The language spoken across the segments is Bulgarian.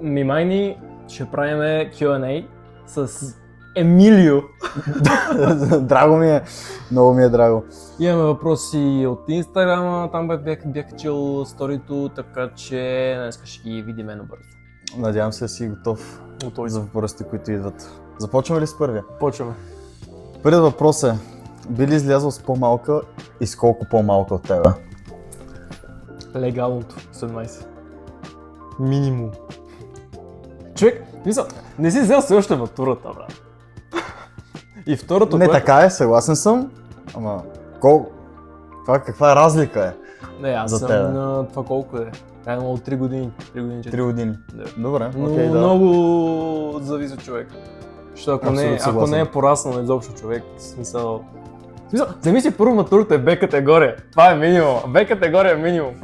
Мимайни ще правим Q&A с Емилио. Драго ми е, много ми е драго. Имаме въпроси от Инстаграма, там бях чел сторито, така че днес ще ги видим набързо. Надявам се да си готов за въпросите, които идват. Започваме ли с първия? Почваме. Първият въпрос е, би ли излязъл с по-малка и с колко по-малка от тебе? Легалното, 17. Минимум. Човек, не си взел все още матурата, брат. И второто, Не, което... така е, съгласен съм, ама колко? Каква разлика е? Не, аз за съм тебе? на това колко е. Реално от 3 години. 3 години. Да. Добре, Но окей, да. много зависи от човек. Защото ако не съгласен. е пораснал изобщо човек, смисъл, вземи си първо матурата е Б категория. Това е минимум. Б категория е минимум.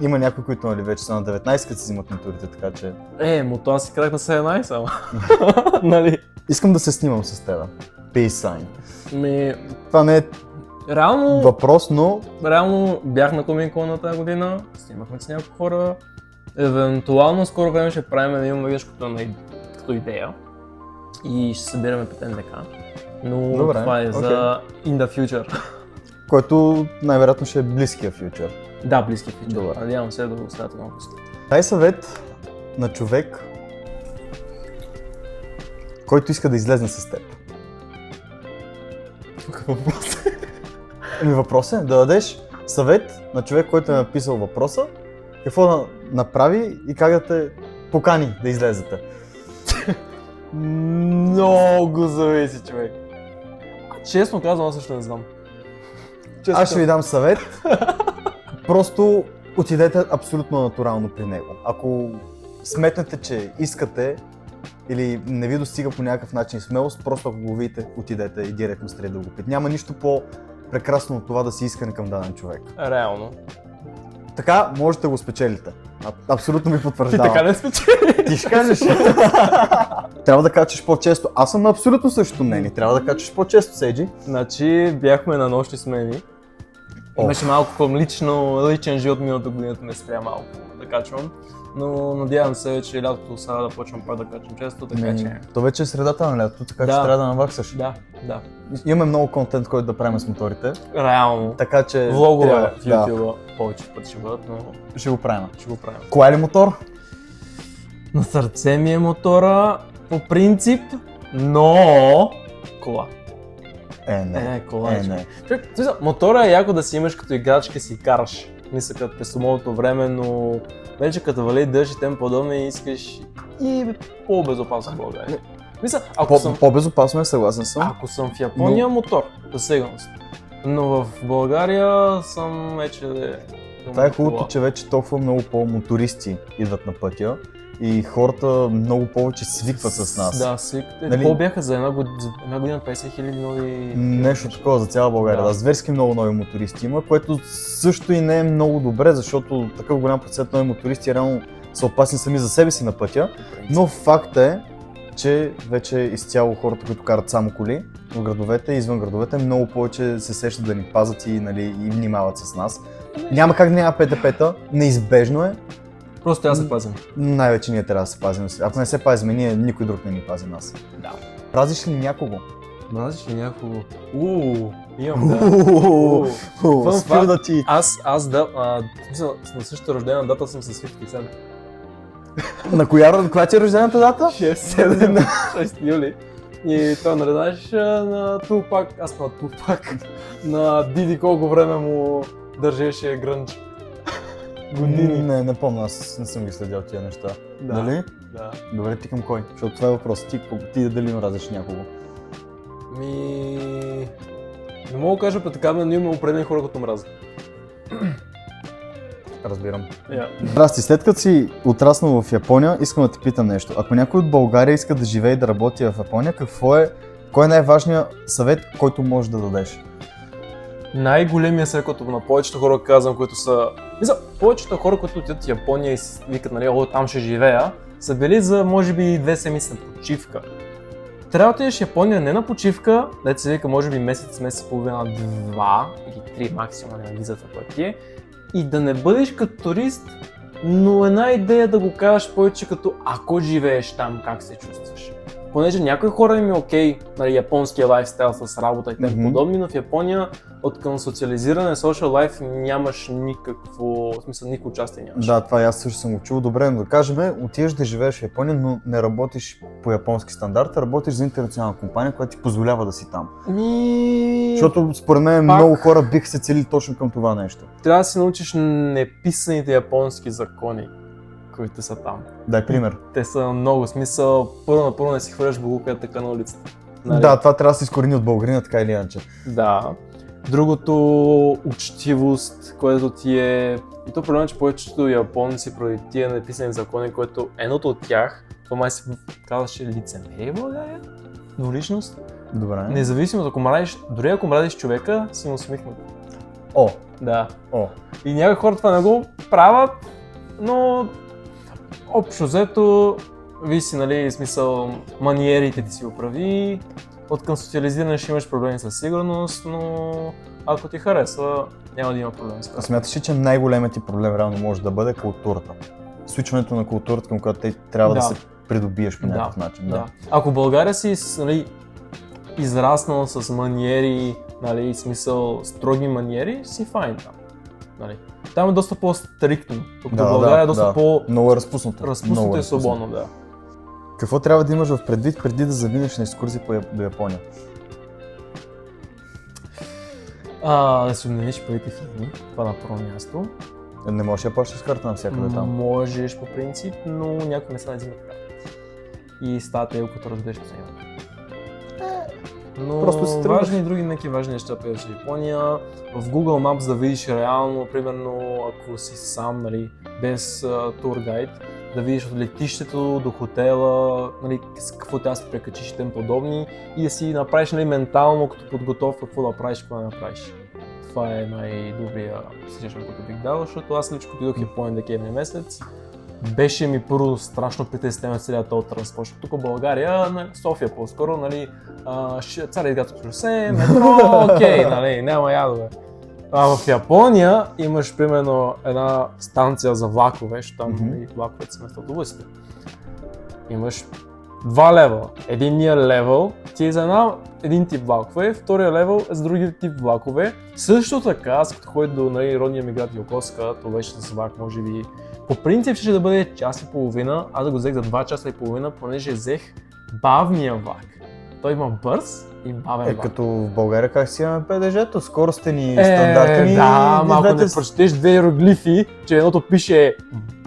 Има някои, които нали, вече са на 19, като си взимат матурите, така че... Мото аз си казах на 17, ама. Нали? Искам да се снимам с теб. Peace sign. Това не е Реално въпрос, но... Реално бях на Коминкон на тази година, снимахме с няколко хора. Евентуално скоро време ще правим да имаме нещо като идея. И ще събираме по НДК. Но добре, това е за in the future. Който най-вероятно ще е близкия фьючер. Да, близки фьючер. Добре. Надявам се да го оставят много късно. Дай съвет на човек, който иска да излезне с теб. Въпрос е да дадеш съвет на човек, който е написал въпроса, какво да направи и как да те покани да излезете. Много зависи, човек. Честно казвам, аз също не знам. Аз ще ви дам съвет. Просто отидете абсолютно натурално при него. Ако сметнете, че искате или не ви достига по някакъв начин смелост, просто ако го видите, отидете и директно стрелите да го питате. Няма нищо по-прекрасно от това да си искане към даден човек. Реално. Така можете да го спечелите. Абсолютно ми Ти потвърждавам. така не спечели. Ти ще кажеш. Трябва да качеш по-често. Аз съм на абсолютно същото мнение. Трябва да качеш по-често, Сейджи. Значи бяхме на нощни смени. Имаше малко към личен живот миналата година, ме спря малко да качвам. Но надявам се, че лятото сега да почвам пак да качвам често, така че... То вече е средата на лятото, така че Да. трябва да наваксаш. Да. Имаме много контент, който да правим с моторите. Реално. Така че... Влогове трябва, в YouTube повече пъти ще бъдат, но Ще го правим. ще го правим. Кой е ли мотор? На сърце ми е мотора по принцип, но... Кола. Кола. не. Човек, мотора е яко да си имаш като играчка си караш. Мисля, като през самото време, но вече като вали дъжд и тем подобно и искаш и по-безопасно в България. Мисля, По-безопасно е, съгласен съм. ако съм в Япония, мотор, със сигурност. Но в България съм вече... Това е хубавото, че вече толкова много по-мотористи идват на пътя и хората много повече свикват с нас. Да, свикват. Нали? Какво бяха за една година 50 000 нови... Нещо такова за цяла България. Да. Да, зверски много нови мотористи има, което също и не е много добре, защото такъв голям процент нови мотористи реално са опасни сами за себе си на пътя. Но факт е, че вече изцяло хората, които карат само коли в градовете и извън градовете, много повече се сещат да ни пазят и, нали, и внимават с нас. Няма как да няма ПТП-та, неизбежно е, Просто аз се пазим. но най-вече ние трябва да се пазим. Ако не се пазим ние, никой друг не ни пази нас. Да. Празиш ли някого? Мразиш ли някого? Имам, да. Fun Спира fact, да ти... Аз да, в смисъл, на същата рождена дата съм с 50 Cent. На коя ти е рождената дата? 6 юли. И той наредаш на Тупак, аз на Тупак, на Диди колко време му държеше грънч. Години. Не помня, аз не съм ги следял тия неща. Да. Дали? Да. Добре, ти към кой? Защото това е въпрос. Ти дали мразиш някого? Не мога да кажа по така, но има определени хора, които мразят. Разбирам. Yeah. Здрасти, след като си отраснал в Япония, искам да те питам нещо. Ако някой от България иска да живее и да работи в Япония, кой е най-важният съвет, който можеш да дадеш? Най-големия съвет, който на повечето хора казвам, които са... повечето хора, които отидат в Япония и викат, нали, там ще живея, са били за, може би, 2 седмици на почивка. Трябва да отидеш в Япония не на почивка, дето се вика, може би месец и половина, 2 или 3 максимум на визата, която ти е, и да не бъдеш като турист но една идея да го кажеш повече като ако живееш там, как се чувстваш. Понеже някои хора им е окей, нали, японския лайфстайл с работа и тем подобни, но в Япония от към социализиране, social life нямаш никакво, в смисъл никакво участие нямаш. Да, това и аз също съм го чул. Добре, но да кажем, отиваш да живееш в Япония, но не работиш по японски стандарт, а работиш за интернационална компания, която ти позволява да си там. Защото според мен много хора биха се целили точно към това нещо. Трябва да си научиш неписаните японски закони, които са там. Дай пример. Те са много смисъл. Първо не си хвърляш боклука така на улицата. Нали? Да, това трябва да се изкорени от българина, така или иначе. Да. Другото учтивост, което ти е... И то проблем е, че повечето японци поради тия неписани закони, което едното от тях, това май се казваше лицемерие в България, двуличност. Добре. Независимо, ако мразиш, дори ако мразиш човека, си му усмихнат. О! Да. О! И някои хора това не го правят, но общо взето, виж си, нали, смисъл, маниерите ти си оправи, от към социализиране ще имаш проблеми със сигурност, но ако ти харесва, няма да има проблеми с това. Смяташ ли, че най-големият ти проблем реално може да бъде културата? Свичването на културата, към която те трябва да се придобиеш по някакъв начин. Да. Ако в България си, нали, израснал с маниери, нали, смисъл строги маниери, си файн там. Нали. Там е доста по-стриктно, докато България е доста много разпуснато. Разпуснато и свободно, да. Какво трябва да имаш в предвид преди да заминеш на екскурзия до Япония? Да си обмениш парите в йени, това на първо място. Не можеш да плащаш с карта навсякъде там. Можеш по принцип, но някои места не взимат карта. И става его, като разбереш по него. Но Просто важни и други неки важни неща пиеш в Япония. В Google Maps да видиш реално, примерно ако си сам, нали, без тургайд, да видиш от летището до хотела, нали, с какво трябва да се прекачиш и тем подобни и да си направиш, нали, ментално като подготовка какво да правиш, какво да направиш. Това е най-добрия срещан, който бих дал, защото аз лично отидох в Япония декември месец. Беше ми първо страшно притеснено целият този транспорт. Тук в България, София по-скоро, нали, Цариградско шосе, метро, окей, нали, няма ядове. А в Япония имаш примерно една станция за влакове, защото там и влаковете са вместо автобусите. Имаш два левела. Единният левел ти е за един тип влакове, втория левел е за други тип влакове. Също така, аз като ходих до, нали, родния ми град Йокоска, това беше с влак, може би по принцип ще да бъде час и половина, аз да го взех за 2 часа и половина, понеже взех бавния влак. Той има бърз и бавен влак. Като в България как си имаме ПДЖ-то, скоростени, стандартни. Да, малко не прочетеш две иероглифи, че едното пише,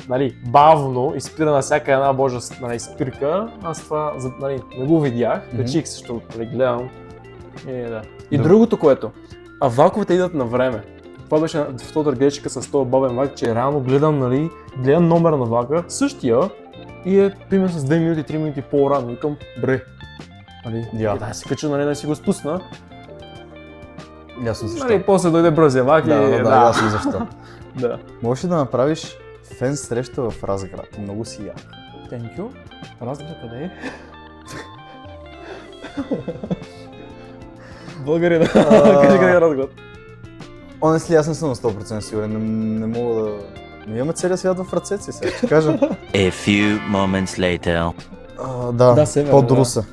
нали, бавно и спира на всяка една божа, нали, спирка. Аз това, нали, не го видях, качих се, защото, нали, гледам. И другото, което, влаковете идват на време. Това беше в този дъргечка с този бавен влак, че реално гледам, нали, гледам номера на влака, същия и е примерно с 2 минути, 3 минути по-рано, викам бре. Нали, и да си кача, нали, да си го спусна. Ясно защо. Нали, после дойде бързия влак и ясно защо. Да. Можеш ли да направиш фен среща в Разград? Много си як. Thank you. Разград къде е? Българина. Кажи къде е Разград. Honestly, аз не съм на 100% сигурен, не мога да... Но имаме целия свят в ръцете си, сега ще кажа. A few moments later. Да, по-до Руса.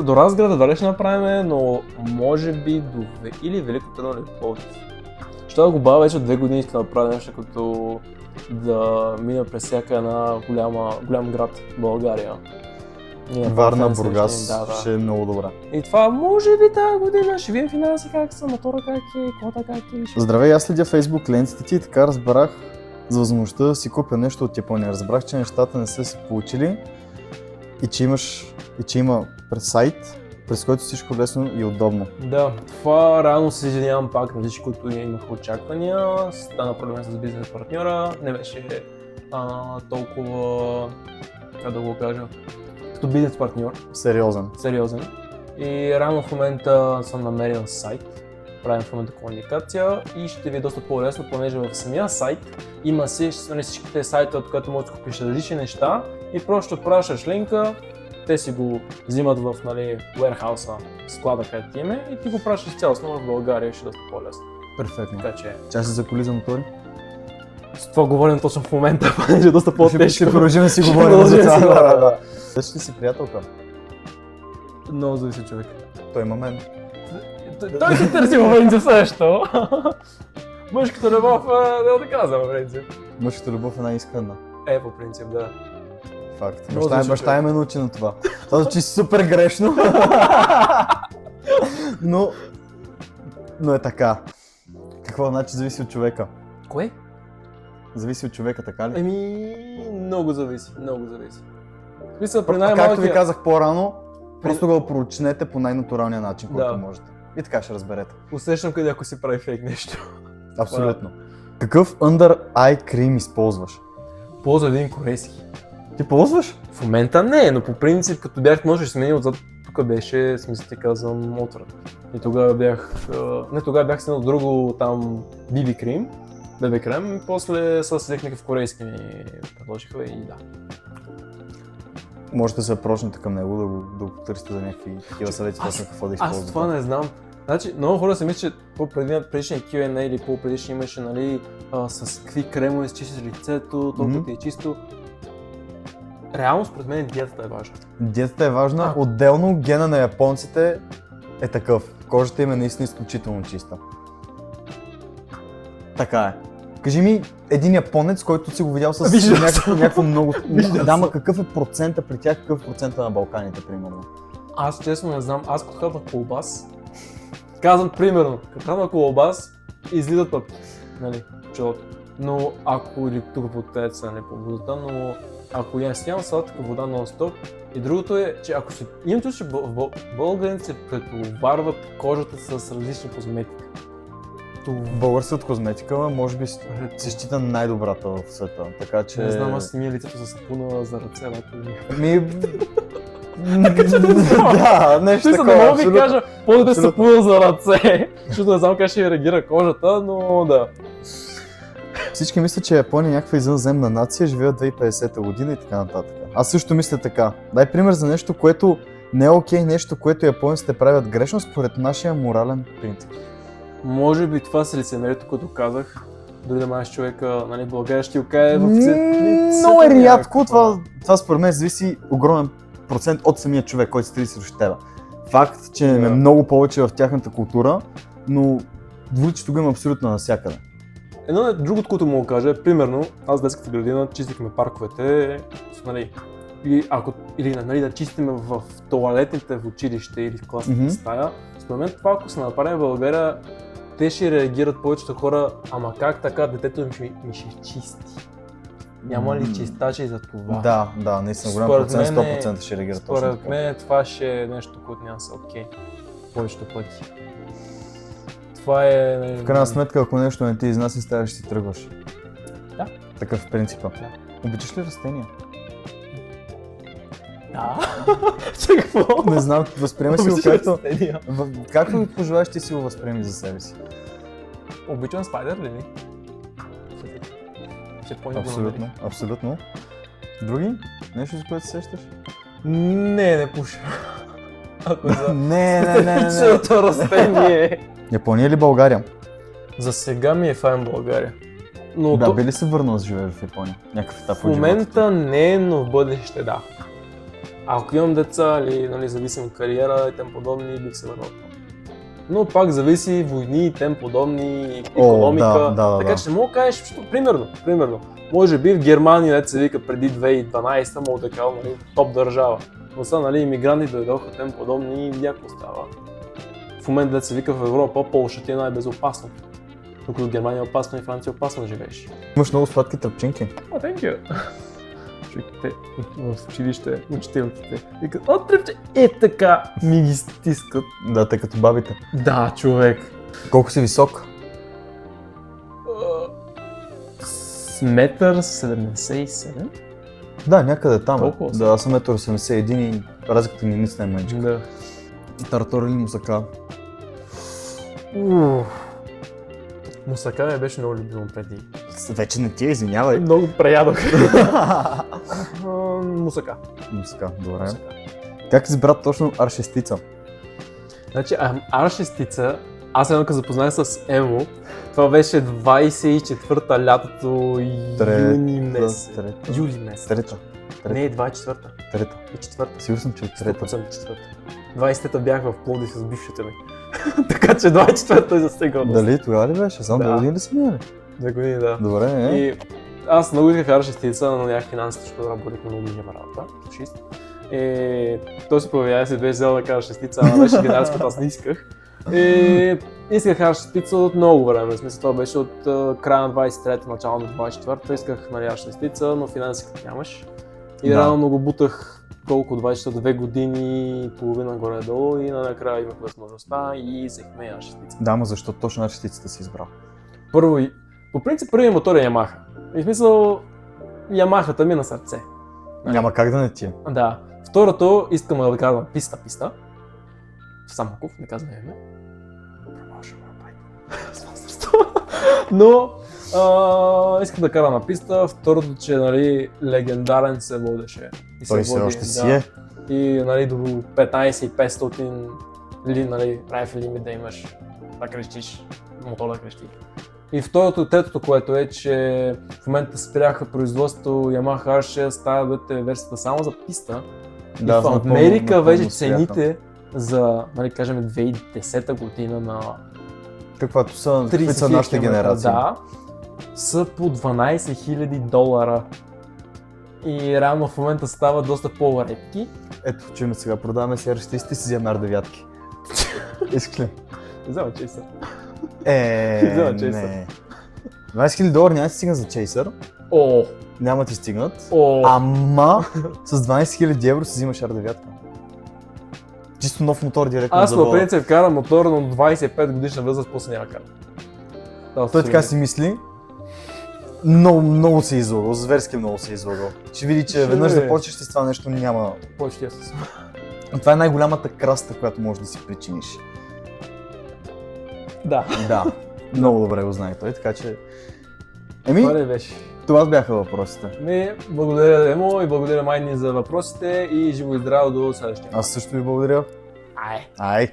До Разграда дали ще направим, но може би до или Велико Търново или Пловдив. Ще да го бавя вече от 2 години, искам да направя нещо като да мина през всяка една голям град в България. Варна, Бургас, ще е много добра. И това може би тази година ще видим финанси как са, мотора как е, кота как е. Здравей, аз следя Facebook лентите ти и така разбрах за възможността да си купя нещо от Япония. Разбрах, че нещата не са се получили и че има сайт, през който всичко е лесно и удобно. Да, това реално се извинявам пак на всички, които имаха очаквания. Стана проблем с бизнес партньора, не беше толкова, как да го кажа, като бизнес партньор. Сериозен. И реално в момента съм намерил сайт, правим в момента комуникация и ще ви е доста по-лесно, понеже в самия сайт има всичките сайта, от които можеш да купиш различни неща и просто пращаш линка, те си го взимат в, нали, warehouse, склада, където ти име и ти го пращаш цялостно в България, ще е доста по-лесно. Перфектно. Така че... Част за коли за мотори? С това говорим точно в момента, понеже е доста по-тежко. Ще продължим да си Ще говорим продължим за да си това. говорим, да. Ще си приятелка. Много зависи от човек. Той има мен. Той се търси в принцип също. Мъжката любов, не да казвам, в принцип. Мъжката любов е най-искрена. По принцип, да. Факт. Много Баща ме научи на това. Това звучи супер грешно. но е така. Какво значи зависи от човека? Кое? Зависи от човека, така ли? Много зависи, много зависи. Мисля, при Както ви най-малкия... казах по-рано, просто го прочнете по най-натуралния начин, който Да. можете. И така ще разберете. Усещам къде ако си прави фейк нещо. Абсолютно. Какъв Under Eye Cream използваш? Ползва един корейски. Ти ползваш? В момента не, но по принцип, като бях можеш сменил отзад, тук беше, смисъл ти казвам, Отврат. И тогава бях, бях снел друго там BB крем, BB крем, и после с някакъв корейски ми предложиха и да. Можете да се прочнете към него, да го потърсите за някакви такива съвети, точно какво да използвате. Аз това не знам. Значи, много хора се мислят, че по-предишния Q&A или по-предишния имаше, нали, с какви кремове изчистиш лицето, толкова ти е чисто. Реално според мен диетата е важна. Диетата е важна, отделно гена на японците е такъв. Кожата им е наистина изключително чиста. Така е. Кажи ми един японец, който си го видял с някакво много... Да, ма какъв е процента при тях, какъв е процента на Балканите, примерно? Аз честно не знам, аз като хапнах колбас, казвам примерно, като хапнах колбас, излизат пъпки, нали, челото. Но ако, или тук по теца, не по водата, но ако я снявам сладка вода нон-стоп, и другото е, че ако се... Имам чувство, че българите се претоварват кожата с различна козметика. Българската козметика, може би се счита най-добрата в света, така че... Не знам, аз си мия лицето с сапуна за ръце, Да, нещо такова. Не мога да ви кажа, по-добре сапуна за ръце, защото не знам как ще реагира кожата, но да. Всички мислят, че Япония е някаква извънземна нация, живеят 2050 година и така нататък. Аз също мисля така. Дай пример за нещо, което не е окей, нещо, което японците правят грешно според нашия морален принцип. Може би това с лицемерието, което казах, дори да маеш човека, нали, България ще го кае в лицето. Много е рядко, това според мен зависи огромен процент от самия човек, който стои срещу теб. Факт, че е много повече в тяхната култура, но двуличието го има абсолютно навсякъде. Едно другото, което мога да кажа е, примерно, аз в детската градина чистихме парковете, нали, или нали, да чистиме в тоалетните в училище или в класната стая. Според мен това, ако се направи в България, те ще реагират повечето хора, ама как така детето ми ще чисти? Няма ли чистачи за това? Да, наистина голям процент, 100% ще реагират точно така. Според мен това ще е нещо, което няма са окей. Повечето пъти. Това е... В крайна сметка, ако нещо не ти изнася, ставаш и си тръгваш. Да. Такъв принцип. Да. Обичаш ли растения? Да. Че какво? Не знам, възприема си го както... Както го пожелаеш, ти си го възприеми за себе си. Обичам спайдер ли? Абсолютно, абсолютно. Други? Нещо, за което се сещаш? Не пуша. Не. Пичното растение. Япония или България? За сега ми е файн България. Но да, би ли се върнал да живееш в Япония? Някакъв етап в момента не, но в бъдеще да. Ако имам деца или нали, зависим кариера и тем подобни, бих се върнал там. Но пак зависи войни и тем подобни, икономика. Така че не мога да кажеш, защото примерно, може би в Германия, дето се вика преди 2012, мога да кажа, нали, топ държава. Но са, нали, имигранти дойдоха, тем подобни и някакво става. В момента, дето се вика в Европа, Полша ти е най-безопасно. Докато Германия е опасно и Франция е опасно да живееш. Имаш много сладки тръпчинки. Thank you. Те в училище, учителките викат, тръпче, така ми ги стискат. Да, тъй като бабите. Да, човек. Колко си висок? С 1,77 м. Да, някъде там. Толкова? Да, аз съм 1,81 м и разликата ми наистина е менчика. Да. Тартор или мусака? Мусака ми беше много любимо преди. Вече не ти е, извинявай. Много преядох. Мусака. Мусака, добре. Как избра точно R6-tica? Значи R6-tica, Аз едно като запознах с Емо, това беше 24-та лятото юни месец. Юли месец. Трета. Не, 24-та. Трета. И четвърта. Сигурно съм, че е трета. 100% 20-та бях в Пловдив с бившата ми. Така че 24-та е застигал. Дали тогава ли беше? Само Да. 2 години ли сме минали? 2 години, да. Добре, не? И аз много исках кара шестица, но нямах финансите, защото работих на много мижема работа. Шист. И той се появява и се беше взел да кара шестица, ама беше генералската, аз не исках. И исках да кара шестица от много време. В смисъл, това беше от края на 23-та, начало на 24-та. Исках да шестица, но финансите нямаш. И Да. реално го бутах колко 2 години и половина горе-долу и накрая имах възможността и взехме я шестица. Да, ма защо точно на шестицата си избрал? Първо, по принцип първият мотор е Yamaha. И в смисъл, Yamaha-та ми е на сърце. Няма как да не ти е. Да. Второто, искам да карам писта. В Самоков, не казвам име. Но искам да карам на писта. Второто, че нали, легендарен се водеше. И Той все още си е. И нали, до 15,500 нали, райф лимит да имаш, да крещиш, мотор да крещи. И второто, третото, което е, че в момента спряха производството Yamaha R6, става бъде версията само за писта. Да, и в напълно- Америка напълно вече спряха. цените за, нали, кажем 2010 година на Каквато са, 30 какви са нашите километра, генерации. да, са по $12,000. И реално в момента стават доста по-редки. Ето, чуем сега, продаваме си R6 и си вземем R9. Искаш ли? Взема чейсър. Не. Взема Chaser. $20,000 няма да ти стигнат за Chaser. О, Няма ти стигнат. о. Ама с 20,000 евро си взимаш R9. Чисто нов мотор директно Аз за по вода. принцип карам мотор на 25 годишна възраст, после няма карам. Той така си мисли. Много се е излагал, зверски много се е излагал. Ще види, че Ще веднъж бе. да почнеш с това нещо няма... Почти аз съм. Това е най-голямата краста, която можеш да си причиниш. Да. Да, много добре го знае той, така че... Това ли беше? това бяха въпросите. Благодаря Емо и благодаря Майни за въпросите и живо и здраво до следващия. Аз също ви благодаря. Ай! Ай!